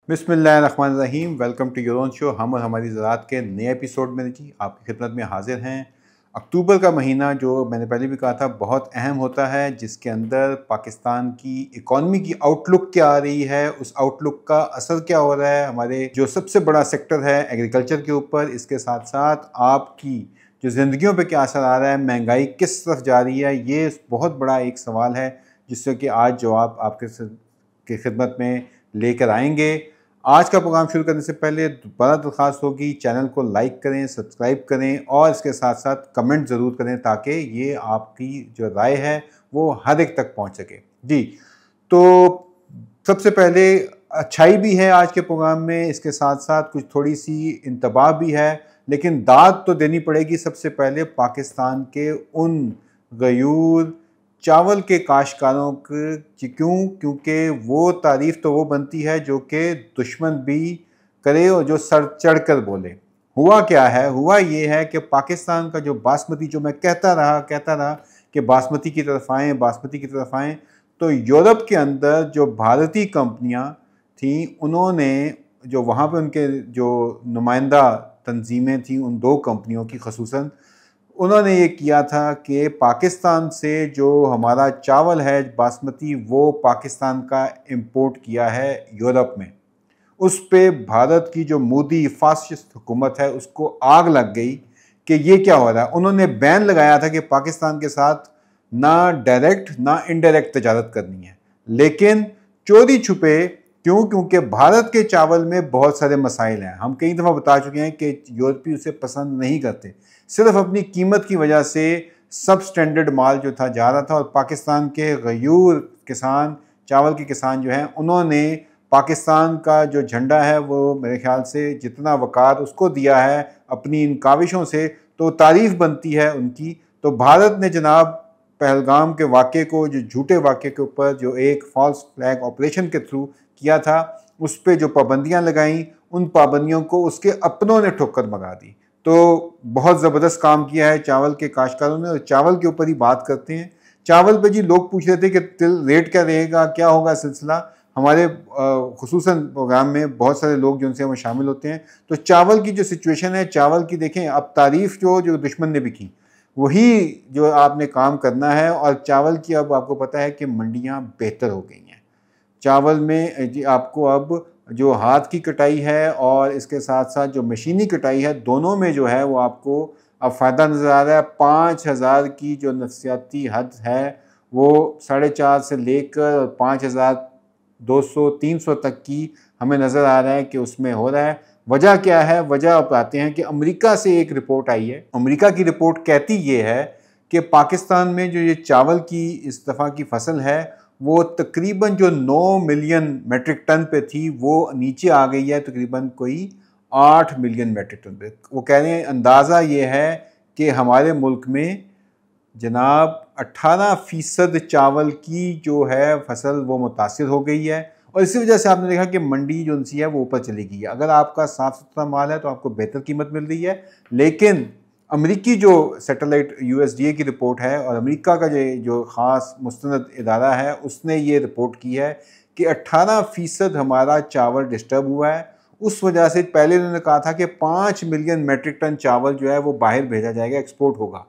बिस्मिल्लाहिर्रहमानिर्रहीम। Welcome to your own show. हम और हमारी ज़राअत के नए एपिसोड में जी आपकी खिदमत में हाजिर हैं। अक्टूबर का महीना जो मैंने पहले भी कहा था बहुत अहम होता है, जिसके अंदर पाकिस्तान की इकॉनमी की आउटलुक क्या आ रही है, उस आउटलुक का असर क्या हो रहा है हमारे जो सबसे बड़ा सेक्टर है एग्रीकल्चर के ऊपर। इसके साथ साथ आपकी जो ज़िंदगियों पे क्या असर आ रहा है, महंगाई किस तरफ जा रही है, ये बहुत बड़ा एक सवाल है जिससे कि आज जवाब आपके खिदमत में लेकर आएंगे। आज का प्रोग्राम शुरू करने से पहले दोबारा दरख्वास्त होगी, चैनल को लाइक करें, सब्सक्राइब करें और इसके साथ साथ कमेंट ज़रूर करें ताकि ये आपकी जो राय है वो हर एक तक पहुंच सके जी। तो सबसे पहले अच्छाई भी है आज के प्रोग्राम में, इसके साथ साथ कुछ थोड़ी सी इंतबाह भी है, लेकिन दाद तो देनी पड़ेगी सबसे पहले पाकिस्तान के उन गयूर चावल के काश्तकारों की। क्योंकि वो तारीफ तो वो बनती है जो कि दुश्मन भी करे और जो सर चढ़ कर बोले। हुआ क्या है, हुआ ये है कि पाकिस्तान का जो बासमती, जो मैं कहता रहा कि बासमती की तरफ आएँ, बासमती की तरफ आएँ, तो यूरोप के अंदर जो भारतीय कंपनियां थीं उन्होंने जो वहाँ पे उनके जो नुमाइंदा तंजीमें थीं उन दो कंपनियों की खसूसन, उन्होंने ये किया था कि पाकिस्तान से जो हमारा चावल है बासमती वो पाकिस्तान का इंपोर्ट किया है यूरोप में। उस पे भारत की जो मोदी फासिस्ट हुकूमत है उसको आग लग गई कि ये क्या हो रहा है। उन्होंने बैन लगाया था कि पाकिस्तान के साथ ना डायरेक्ट ना इनडायरेक्ट तजारत करनी है, लेकिन चोरी छुपे क्यों? क्योंकि भारत के चावल में बहुत सारे मसाइल हैं। हम कई दफ़ा बता चुके हैं कि यूरोपी उसे पसंद नहीं करते, सिर्फ अपनी कीमत की वजह से सब स्टैंडर्ड माल जो था जा रहा था। और पाकिस्तान के गयूर किसान, चावल के किसान जो हैं, उन्होंने पाकिस्तान का जो झंडा है वो मेरे ख्याल से जितना वक़ार उसको दिया है अपनी इन काविशों से, तो तारीफ़ बनती है उनकी। तो भारत ने जनाब पहलगाम के वाक़े को, जो झूठे वाक़े के ऊपर जो एक फॉल्स फ्लैग ऑपरेशन के थ्रू किया था, उस पर जो पाबंदियाँ लगाईं, उन पाबंदियों को उसके अपनों ने ठोकर मगा दी। तो बहुत ज़बरदस्त काम किया है चावल के काश्तकारों ने। और चावल के ऊपर ही बात करते हैं। चावल पे जी लोग पूछ रहे थे कि रेट क्या रहेगा, क्या होगा सिलसिला। हमारे खुसूसन प्रोग्राम में बहुत सारे लोग जो उनसे वो शामिल होते हैं। तो चावल की जो सिचुएशन है, चावल की देखें, अब तारीफ़ जो दुश्मन ने भी की वही जो आपने काम करना है। और चावल की अब आपको पता है कि मंडियाँ बेहतर हो गई हैं। चावल में जी आपको अब जो हाथ की कटाई है और इसके साथ साथ जो मशीनी कटाई है, दोनों में जो है वो आपको अब फ़ायदा नज़र आ रहा है। 5,000 की जो नफसियाती हद है वो 4.5 से लेकर 5,200-300 तक की हमें नज़र आ रहा है कि उसमें हो रहा है। वजह क्या है? वजह आप आते हैं कि अमेरिका से एक रिपोर्ट आई है। अमेरिका की रिपोर्ट कहती ये है कि पाकिस्तान में जो ये चावल की इस दफ़ा की फसल है वो तकरीबन जो 9 मिलियन मेट्रिक टन पे थी वो नीचे आ गई है तकरीबन कोई 8 मिलियन मेट्रिक टन पे। वो कह रहे हैं अंदाज़ा ये है कि हमारे मुल्क में जनाब 18% चावल की जो है फसल वो मुतासिर हो गई है। और इसी वजह से आपने देखा कि मंडी जो उनसी है वो ऊपर चली गई है। अगर आपका साफ़ सुथरा माल है तो आपको बेहतर कीमत मिल रही है, लेकिन अमेरिकी जो सैटेलाइट USDA की रिपोर्ट है और अमेरिका का जो ख़ास मुस्तनद इदारा है उसने ये रिपोर्ट की है कि 18% हमारा चावल डिस्टर्ब हुआ है। उस वजह से पहले उन्होंने कहा था कि 5 मिलियन मेट्रिक टन चावल जो है वो बाहर भेजा जाएगा, एक्सपोर्ट होगा,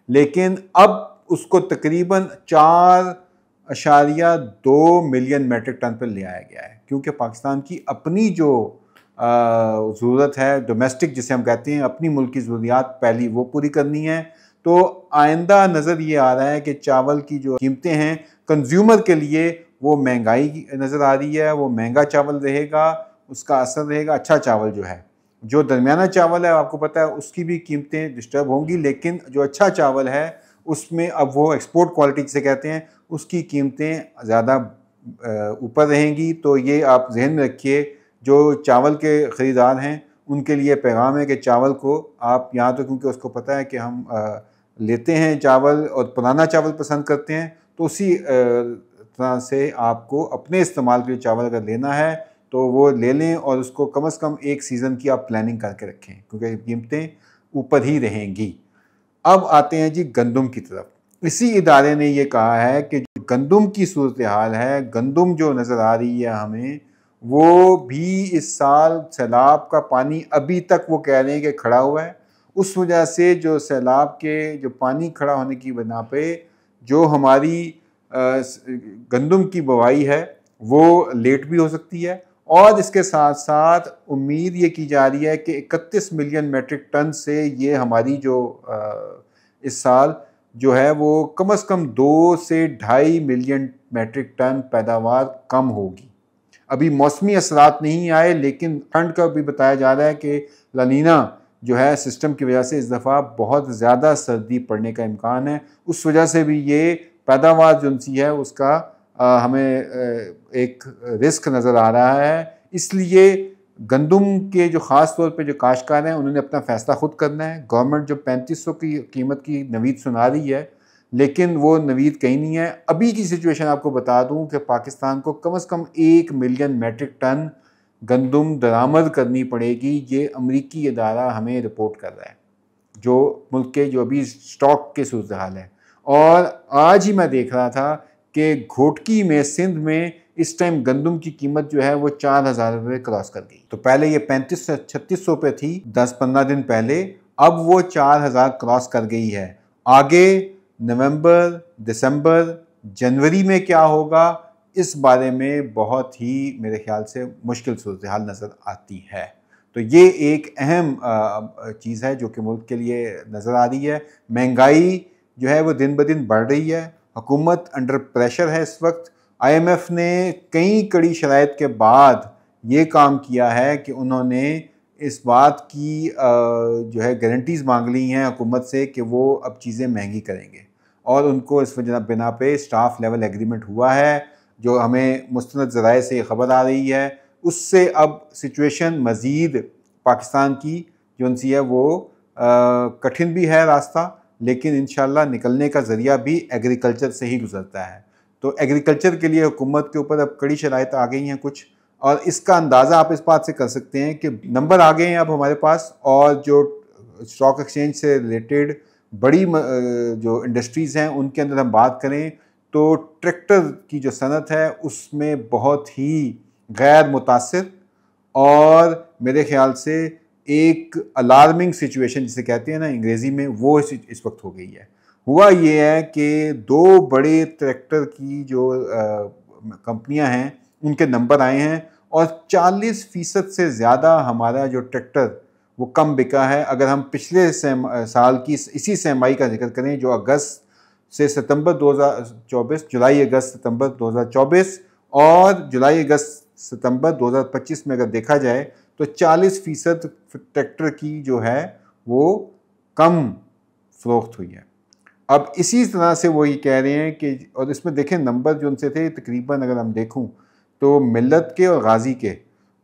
लेकिन अब उसको तकरीबन 4.2 मिलियन मेट्रिक टन पर ले आया गया है। क्योंकि पाकिस्तान की अपनी जो ज़रूरत है, डोमेस्टिक जिसे हम कहते हैं, अपनी मुल्क की ज़रूरियात पहली वो पूरी करनी है। तो आइंदा नज़र ये आ रहा है कि चावल की जो कीमतें हैं कंज्यूमर के लिए वो महंगाई नज़र आ रही है। वो महंगा चावल रहेगा, उसका असर रहेगा। अच्छा चावल जो है, जो दरमियाना चावल है आपको पता है उसकी भी कीमतें डिस्टर्ब होंगी, लेकिन जो अच्छा चावल है उसमें अब वो एक्सपोर्ट क्वालिटी जिसे कहते हैं उसकी कीमतें ज़्यादा ऊपर रहेंगी। तो ये आप जहन में रखिए। जो चावल के ख़रीदार हैं उनके लिए पैगाम है कि चावल को आप यहाँ, तो क्योंकि उसको पता है कि हम लेते हैं चावल और पुराना चावल पसंद करते हैं, तो उसी तरह से आपको अपने इस्तेमाल के लिए चावल अगर लेना है तो वो ले लें और उसको कम से कम एक सीज़न की आप प्लानिंग करके रखें, क्योंकि कीमतें ऊपर ही रहेंगी। अब आते हैं जी गंदम की तरफ। इसी इदारे ने ये कहा है कि जो गंदम की सूरत हाल है, गंदम जो नज़र आ रही है हमें, वो भी इस साल सैलाब का पानी अभी तक वो कह रहे हैं कि खड़ा हुआ है। उस वजह से जो सैलाब के जो पानी खड़ा होने की बिना पे जो हमारी गंदम की बुवाई है वो लेट भी हो सकती है। और इसके साथ साथ उम्मीद ये की जा रही है कि 31 मिलियन मेट्रिक टन से ये हमारी जो इस साल जो है वो कम से कम 2 से 2.5 मिलियन मेट्रिक टन पैदावार कम होगी। अभी मौसमी असरात नहीं आए, लेकिन ठंड का भी बताया जा रहा है कि लानीना जो है सिस्टम की वजह से इस दफ़ा बहुत ज़्यादा सर्दी पड़ने का इम्कान है। उस वजह से भी ये पैदावार जो सी है उसका हमें एक रिस्क नज़र आ रहा है। इसलिए गंदम के जो ख़ास तौर पे जो काश्तकार हैं उन्होंने अपना फ़ैसला ख़ुद करना है। गवर्नमेंट जो 3500 की कीमत की नवीद सुना रही है, लेकिन वो नवीद कहीं नहीं है। अभी की सिचुएशन आपको बता दूं कि पाकिस्तान को कम से कम 1 मिलियन मेट्रिक टन गंदम दरामद करनी पड़ेगी। ये अमरीकी इदारा हमें रिपोर्ट कर रहा है, जो मुल्क के जो अभी स्टॉक के सूरत हाल है। और आज ही मैं देख रहा था कि घोटकी में, सिंध में इस टाइम गंदम की कीमत जो है वो 4,000 रुपये क्रॉस कर गई। तो पहले ये 35 से 3600 पे थी 10-15 दिन पहले, अब वो 4,000 क्रॉस कर गई है। आगे नवंबर, दिसंबर, जनवरी में क्या होगा, इस बारे में बहुत ही मेरे ख्याल से मुश्किल सूरत हाल नज़र आती है। तो ये एक अहम चीज़ है जो कि मुल्क के लिए नज़र आ रही है। महंगाई जो है वो दिन ब दिन बढ़ रही है, हुकूमत अंडर प्रेशर है इस वक्त। IMF ने कई कड़ी शराइत के बाद ये काम किया है कि उन्होंने इस बात की जो है गारंटीज़ मांग ली हैं हुकूमत से कि वो अब चीज़ें महंगी करेंगे, और उनको इस वजह बिना पे स्टाफ लेवल एग्रीमेंट हुआ है जो हमें मुस्तनद ज़राए से ख़बर आ रही है। उससे अब सिचुएशन मज़ीद पाकिस्तान की जो सी है वो कठिन भी है रास्ता, लेकिन इंशाल्लाह निकलने का ज़रिया भी एग्रीकल्चर से ही गुजरता है। तो एग्रीकल्चर के लिए हुकूमत के ऊपर अब कड़ी शराइत आ गई हैं कुछ, और इसका अंदाज़ा आप इस बात से कर सकते हैं कि नंबर आ गए हैं अब हमारे पास, और जो स्टॉक एक्सचेंज से रिलेटेड बड़ी जो इंडस्ट्रीज़ हैं उनके अंदर हम बात करें तो ट्रैक्टर की जो सनत है उसमें बहुत ही गैर मुतासिर और मेरे ख्याल से एक अलार्मिंग सिचुएशन जिसे कहते हैं ना अंग्रेज़ी में, वो इस वक्त हो गई है। हुआ ये है कि 2 बड़े ट्रैक्टर की जो कंपनियां हैं उनके नंबर आए हैं, और 40% से ज़्यादा हमारा जो ट्रैक्टर वो कम बिका है। अगर हम पिछले साल की इसी सहमाई का जिक्र करें जो अगस्त से सितंबर 2024, जुलाई अगस्त सितंबर 2024 और जुलाई अगस्त सितंबर 2025 में अगर देखा जाए तो 40% ट्रैक्टर की जो है वो कम फरोख्त हुई है। अब इसी तरह से वो ये कह रहे हैं कि, और इसमें देखें नंबर जो उनसे थे तकरीबन अगर हम देखूं तो मिल्लत के और गाजी के,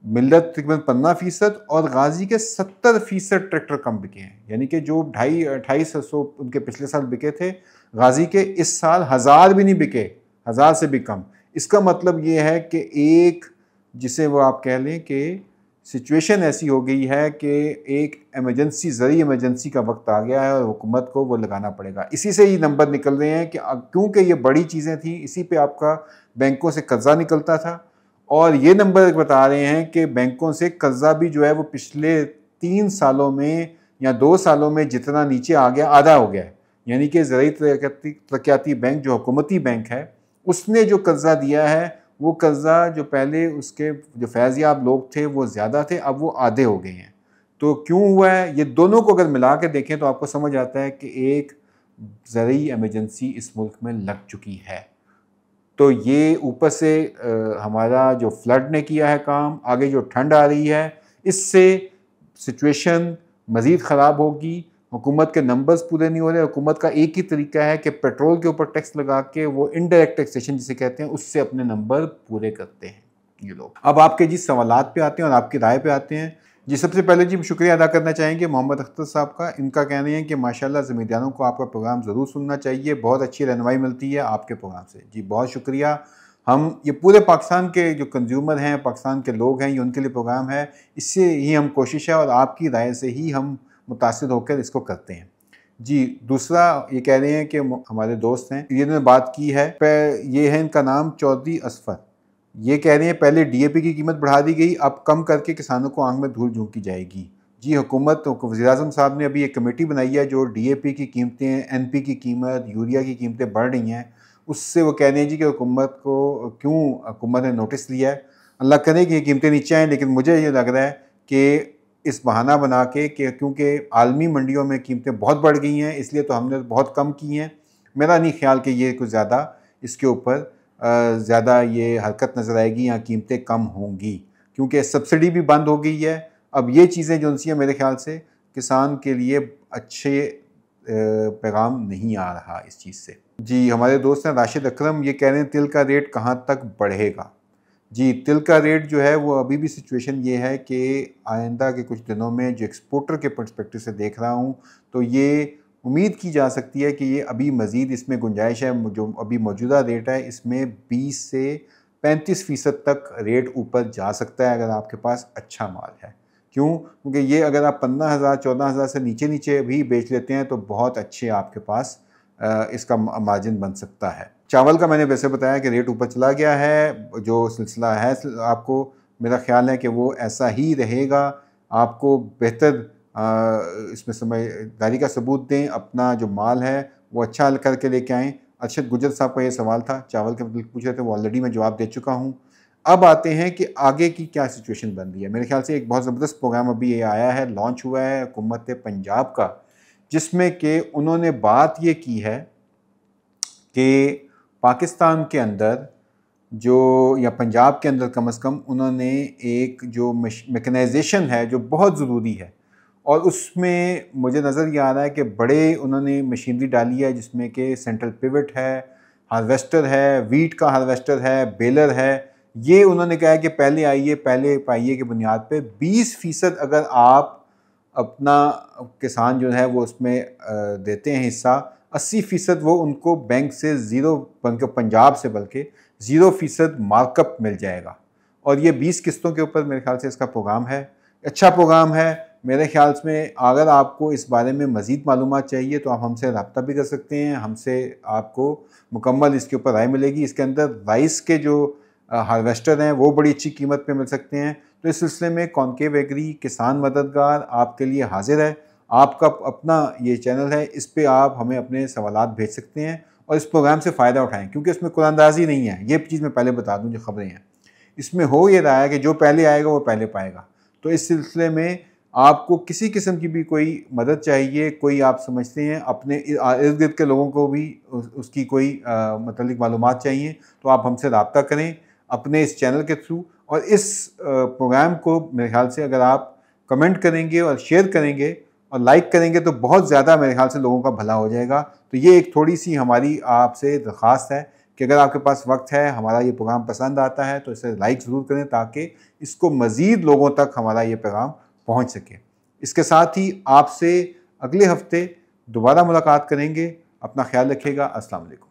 मिल्लत तकरीबन 15% और गाजी के 70% ट्रैक्टर कम बिके हैं। यानी कि जो 250-250 उनके पिछले साल बिके थे, गाजी के इस साल 1000 भी नहीं बिके, 1000 से भी कम। इसका मतलब ये है कि एक जिसे वो आप कह लें कि सिचुएशन ऐसी हो गई है कि एक इमरजेंसी, ज़रूरी इमरजेंसी का वक्त आ गया है और हुकूमत को वो लगाना पड़ेगा। इसी से ही नंबर निकल रहे हैं कि क्योंकि ये बड़ी चीज़ें थी, इसी पे आपका बैंकों से कर्जा निकलता था, और ये नंबर बता रहे हैं कि बैंकों से कर्जा भी जो है वो पिछले 3 सालों में या 2 सालों में जितना नीचे आ गया आधा हो गया है। यानी कि ज़रूरी तरक्याती बैंक जो हुकूमती बैंक है उसने जो कर्जा दिया है वो कर्जा जो पहले उसके जो फैज़याब लोग थे वो ज़्यादा थे, अब वो आधे हो गए हैं। तो क्यों हुआ है, ये दोनों को अगर मिला के देखें तो आपको समझ आता है कि एक ज़रूरी इमरजेंसी इस मुल्क में लग चुकी है। तो ये ऊपर से हमारा जो फ्लड ने किया है काम, आगे जो ठंड आ रही है, इससे सिचुएशन मज़ीद ख़राब होगी। हुकूमत के नंबर्स पूरे नहीं हो रहे। हुकूमत का एक ही तरीका है कि पेट्रोल के ऊपर टैक्स लगा के वो इनडायरेक्ट टैक्सेशन जिसे कहते हैं उससे अपने नंबर पूरे करते हैं ये लोग। अब आपके जिस सवालात पे आते हैं और आपकी राय पे आते हैं जी, सबसे पहले जी शुक्रिया अदा करना चाहेंगे मोहम्मद अख्तर साहब का। इनका कहना है कि माशाल्लाह ज़मींदारों को आपका प्रोग्राम ज़रूर सुनना चाहिए, बहुत अच्छी रहनुमाई मिलती है आपके प्रोग्राम से। जी बहुत शुक्रिया। हम ये पूरे पाकिस्तान के जो कंज्यूमर हैं, पाकिस्तान के लोग हैं, ये उनके लिए प्रोग्राम है, इससे ही हम कोशिश है और आपकी राय से ही हम मुतासिर होकर इसको करते हैं। जी दूसरा ये कह रहे हैं कि हमारे दोस्त हैं, इन्होंने बात की है, ये है इनका नाम चौधरी असफर। ये कह रहे हैं पहले डीएपी की कीमत बढ़ा दी गई, अब कम करके किसानों को आंख में धूल झोंकी जाएगी। जी हुकूमत वज़ीर-ए-आज़म साहब ने अभी एक कमेटी बनाई है जो डीएपी की कीमतें, एनपी की कीमत, यूरिया की कीमतें बढ़ रही हैं, उससे वो कह रहे हैं जी कि हुकूमत को क्यों हुकूमत ने नोटिस लिया है। अल्लाह करे कि ये कीमतें नीचे आएँ, लेकिन मुझे ये लग रहा है कि इस बहाना बना के कि क्योंकि आलमी मंडियों में कीमतें बहुत बढ़ गई हैं इसलिए तो हमने बहुत कम की हैं। मेरा नहीं ख्याल कि ये कुछ ज़्यादा इसके ऊपर ज़्यादा ये हरकत नज़र आएगी या कीमतें कम होंगी, क्योंकि सब्सिडी भी बंद हो गई है। अब ये चीज़ें जो सी हैं मेरे ख्याल से किसान के लिए अच्छे पैगाम नहीं आ रहा इस चीज़ से। जी हमारे दोस्त हैं राशिद अकरम, ये कह रहे हैं तिल का रेट कहाँ तक बढ़ेगा। जी तिल का रेट जो है वो अभी भी सिचुएशन ये है कि आइंदा के कुछ दिनों में जो एक्सपोर्टर के पर्सपेक्टिव से देख रहा हूँ तो ये उम्मीद की जा सकती है कि ये अभी मज़ीद इसमें गुंजाइश है। जो अभी मौजूदा रेट है इसमें 20 से 35% तक रेट ऊपर जा सकता है अगर आपके पास अच्छा माल है। क्यों? क्योंकि ये अगर आप 15,000 14,000 से नीचे भी बेच लेते हैं तो बहुत अच्छे आपके पास इसका मार्जिन बन सकता है। चावल का मैंने वैसे बताया कि रेट ऊपर चला गया है, जो सिलसिला है आपको मेरा ख्याल है कि वो ऐसा ही रहेगा। आपको बेहतर इसमें समझदारी का सबूत दें, अपना जो माल है वो अच्छा हल करके लेके आएँ। अरशद गुजर साहब का ये सवाल था, चावल के मतलब पूछ रहे थे, वो ऑलरेडी मैं जवाब दे चुका हूँ। अब आते हैं कि आगे की क्या सिचुएशन बन रही है। मेरे ख्याल से एक बहुत ज़बरदस्त प्रोग्राम अभी ये आया है, लॉन्च हुआ है हुकूमत पंजाब का, जिसमें कि उन्होंने बात ये की है कि पाकिस्तान के अंदर जो या पंजाब के अंदर कम से कम उन्होंने एक जो मैकेनाइजेशन है जो बहुत ज़रूरी है, और उसमें मुझे नज़र ये आ रहा है कि बड़े उन्होंने मशीनरी डाली है जिसमें कि सेंट्रल पिवट है, हार्वेस्टर है, वीट का हार्वेस्टर है, बेलर है। ये उन्होंने कहा है कि पहले आइए पहले पाइए की बुनियाद पे 20% अगर आप अपना किसान जो है वो उसमें देते हैं हिस्सा, 80% वो उनको बैंक से ज़ीरो, बैंक पंजाब से बल्कि 0% मार्कअप मिल जाएगा। और ये 20 किस्तों के ऊपर मेरे ख्याल से इसका प्रोग्राम है। अच्छा प्रोग्राम है मेरे ख्याल में। अगर आपको इस बारे में मज़ीद मालूमात चाहिए तो आप हमसे रब्ता भी कर सकते हैं, हमसे आपको मुकम्मल इसके ऊपर राय मिलेगी। इसके अंदर राइस के जो हार्वेस्टर हैं वो बड़ी अच्छी कीमत पे मिल सकते हैं। तो इस सिलसिले में कॉन्केव एग्री किसान मददगार आपके लिए हाजिर है। आपका अपना ये चैनल है, इस पे आप हमें अपने सवालात भेज सकते हैं और इस प्रोग्राम से फ़ायदा उठाएं, क्योंकि इसमें कुरानंदाजी नहीं है। ये चीज़ मैं पहले बता दूं, जो खबरें हैं इसमें हो ये रहा है कि जो पहले आएगा वो पहले पाएगा। तो इस सिलसिले में आपको किसी किस्म की भी कोई मदद चाहिए, कोई आप समझते हैं अपने इर्द गिर्द के लोगों को भी उसकी कोई मतलब मालूमात चाहिए, तो आप हमसे रब्ता करें अपने इस चैनल के थ्रू। और इस प्रोग्राम को मेरे ख्याल से अगर आप कमेंट करेंगे और शेयर करेंगे और लाइक करेंगे तो बहुत ज़्यादा मेरे ख्याल से लोगों का भला हो जाएगा। तो ये एक थोड़ी सी हमारी आपसे दरख्वास्त है कि अगर आपके पास वक्त है, हमारा ये प्रोग्राम पसंद आता है तो इसे लाइक ज़रूर करें ताकि इसको मज़ीद लोगों तक हमारा ये पैगाम पहुँच सके। इसके साथ ही आपसे अगले हफ्ते दोबारा मुलाकात करेंगे। अपना ख्याल रखिएगा। अस्सलाम वालेकुम।